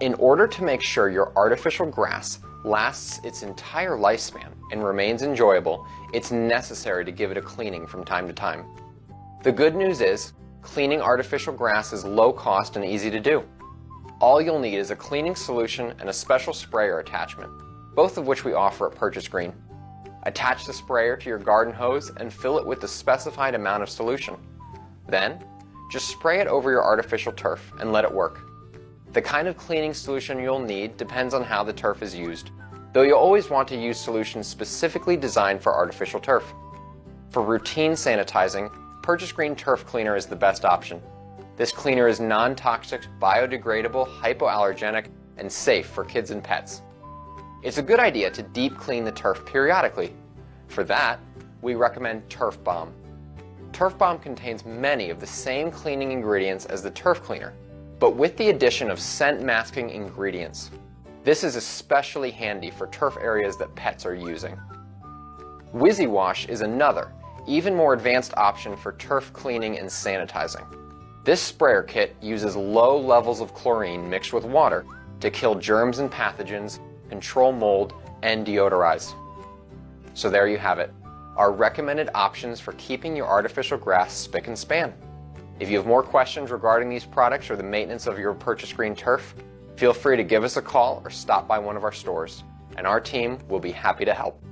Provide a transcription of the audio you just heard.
In order to make sure your artificial grass lasts its entire lifespan and remains enjoyable, it's necessary to give it a cleaning from time to time. The good news is, cleaning artificial grass is low cost and easy to do. All you'll need is a cleaning solution and a special sprayer attachment, both of which we offer at Purchase Green. Attach the sprayer to your garden hose and fill it with the specified amount of solution. Then, just spray it over your artificial turf and let it work. The kind of cleaning solution you'll need depends on how the turf is used, though you'll always want to use solutions specifically designed for artificial turf. For routine sanitizing, Purchase Green Turf Cleaner is the best option. This cleaner is non-toxic, biodegradable, hypoallergenic, and safe for kids and pets. It's a good idea to deep clean the turf periodically. For that, we recommend Turf Bomb. Turf Bomb contains many of the same cleaning ingredients as the turf cleaner, but with the addition of scent-masking ingredients. This is especially handy for turf areas that pets are using. Wizzy Wash is another, even more advanced option for turf cleaning and sanitizing. This sprayer kit uses low levels of chlorine mixed with water to kill germs and pathogens, control mold, and deodorize. So there you have it, our recommended options for keeping your artificial grass spick and span. If you have more questions regarding these products or the maintenance of your Purchase Green turf, feel free to give us a call or stop by one of our stores, and our team will be happy to help.